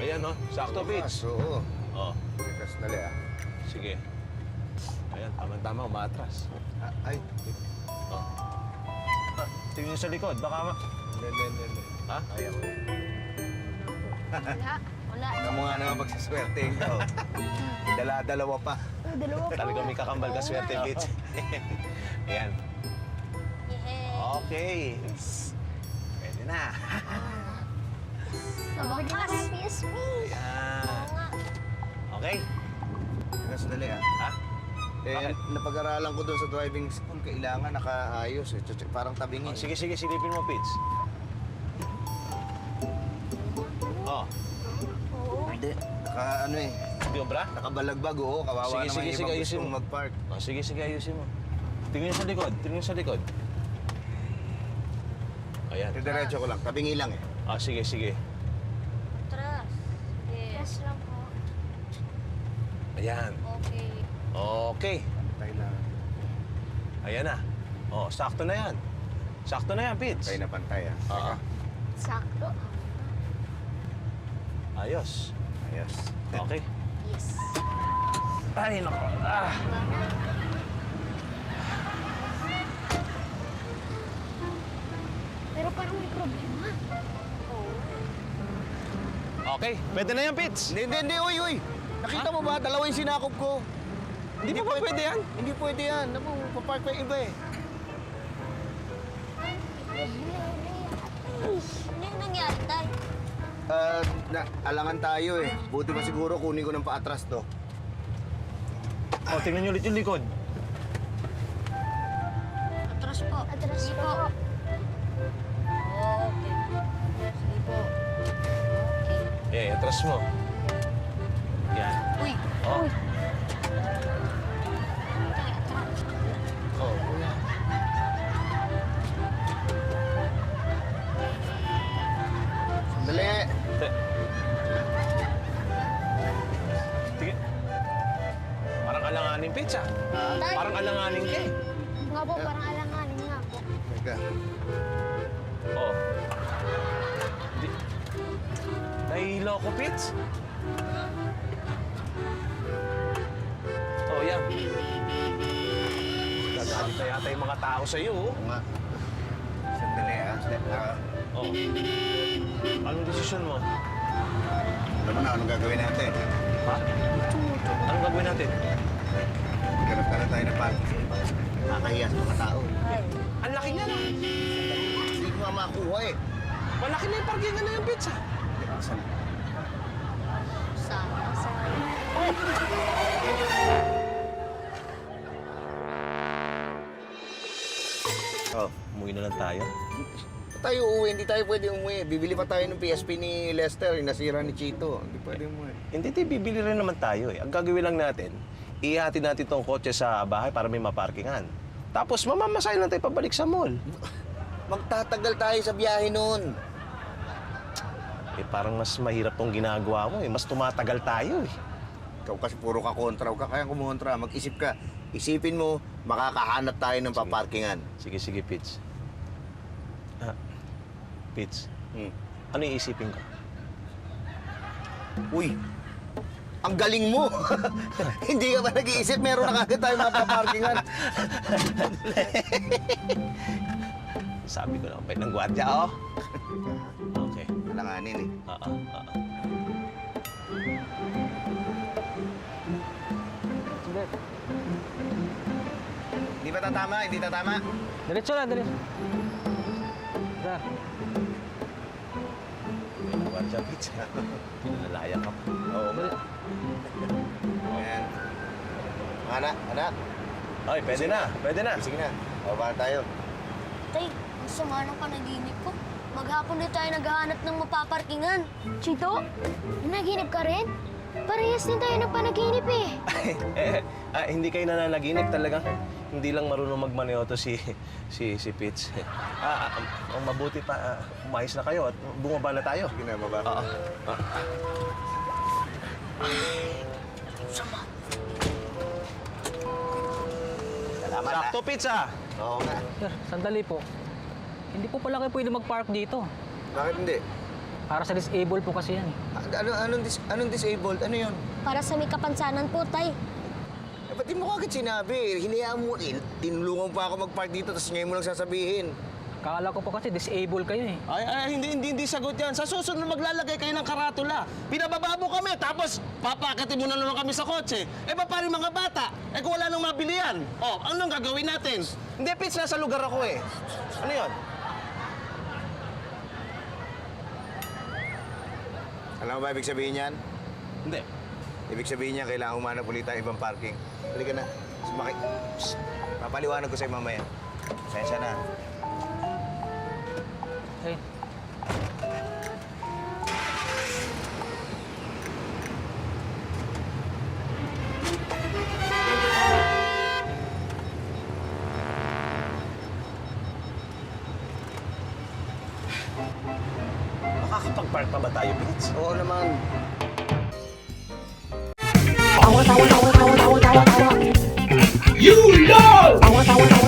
Ayan, no? Sakto, Pitch. Oo. Oh, Teka, sandali sige. Ayan, tama-tama, umaatras. Ay. Oh. Tingnan sa likod, baka Hindi. Ha? Ayaw. Wala. Kamu nga naman magsaswerte ikaw. Dala-dalawa pa. Dalawa po. Talagang may kakambal ka swerte, Pitch. Ayan. Okay. Pwede na. Sa wakas. PSP. Ayan. Okay. Teka, sandali Ha? Bakit? Napag-aralan ko doon sa driving school, kailangan nakaayos eh. Parang tabingin. Oh, sige, silipin mo, Pitch. Oh, Hindi. Ano eh. di obra? Nakabalagbag, oo. Kawawa Sige, naman sige, yung sige, ibang ayusin gustong mo. mag-park. Oh, sige, ayusin mo. Tingnan sa likod. Ayan. Diretso ko lang. Tabingi lang eh. Ah, sige. Atras. Yes. lang po. Ayan. Okay. Okay. Tayo na. Ayan na. Oh, sakto na yan. Sakto na yan, Pitch. Tayo na pantay Oo. Sakto. Ayos. Ayos. Okay. Yes. Ay, nako. Pero parang may problema. Okay. Pwede na yan, Pitch. Hindi. Uy. Nakita mo ba? Dalawa yung sinakop ko. Hindi pa pwede yan. Hindi pwede yan. Naku, papark pa yung iba eh. Ano yung nangyari, Tay? Alangan tayo eh. Buti pa siguro kunin ko ng paatras to. Oh, tingnan niyo ulit yung likod. Atras po. Atras po. Okay. Sige po. Okay. Atras mo. Yan. Uy. Oh. Tay, atras. Oh. Dali. Tingnan. Parang alanganin, Pitch, ah. Tay. Parang alanganin ka eh. Nga po, parang alanganin nga po. Teka. Oh. Di... Nahihilo ko, Pitch. Oh, yan. Gagalit na yata yung mga tao sa'yo, oh. Oo nga. Sandali Oh. Anong desisyon mo? Alam mo na, anong gagawin natin? Ha? Anong gagawin natin? Maghanap ka na tayo ng parking sa iba. Nakakahiya sa mga tao. Ang laki niya na. Hindi ko nga makuha eh. Malaki na yung parkingan na yung Pitch, ah. Sana. Oh. Umuwi na lang tayo. Tayo uuwi, hindi tayo pwede umuwi. Bibili pa tayo ng PSP ni Lester, yung nasira ni Chito. Hindi pwede umuwi. Hindi, bibili rin naman tayo eh. Ang gagawin lang natin, ihati natin tong kotse sa bahay para may maparkingan. Tapos mamamasahin lang tayo pabalik sa mall. Magtatagal tayo sa biyahe noon. Eh parang mas mahirap tong ginagawa mo eh. Mas tumatagal tayo eh. Ikaw kasi puro ka kontra. Huwag ka kayang kumontra. Mag-isip ka. Isipin mo, makakahanap tayo ng paparkingan. Sige, Pitch. Pitch, ano iisipin ko? Uy, ang galing mo! Hindi ka ba nag-iisip? Meron na kagad tayo mapaparkingan. Sabi ko lang, pwede ng gwardiya, oh. Okay. Alanganin eh. Hindi ba tatama? Hindi tatama? Diretso lang. Da. Gwardiya, Pitch. Pinalaya ka pa. Oo nga. Ayan. Anak. Ay, pwede na. Sige na. Babaan tayo. Tay, ang sama ng panaginip ko. Maghapon din tayo naghahanap ng mapaparkingan. Chito, naginip ka rin? Parehas din tayo ng panaginip eh. Hindi kayo nananaginip talaga. Hindi lang marunong magmaneho to si Pitch. Ang mabuti pa, umayos na kayo at bumaba na tayo. Sige na, baba. Salamat, Sakto, Pitch, ah. Oo nga. Sir, sandali po. Hindi po pala kayo pwede mag-park dito. Bakit hindi? Para sa disabled po kasi yan. Anong disabled? Ano yun? Para sa may kapansanan po, Tay. Eh, ba't di mo agad sinabi? Hinayaan mo, tinulungan pa ako mag-park dito, tapos ngayon mo lang sasabihin. Kala ko po kasi disabled kayo eh. Hindi sagot yan. Sa susunod maglalagay kayo ng karatula. Pinababa mo kami, tapos papakatin mo na naman kami sa kotse. Eh, pa paano yung mga bata? Eh, kung wala nang mabili yan. Oh, anong gagawin natin? Hindi, Pits, nasa lugar ako eh. Ano yun? Alam mo ba ibig sabihin yan? Hindi. Ibig sabihin niya, kailangan humanap ulit tayo ibang parking. Halika na. Sumakay. Psst. Papaliwanag ko sa'yo mamaya. Sensya na. Eh, Makakapag-park pa ba tayo, Pits? Oo naman. You know!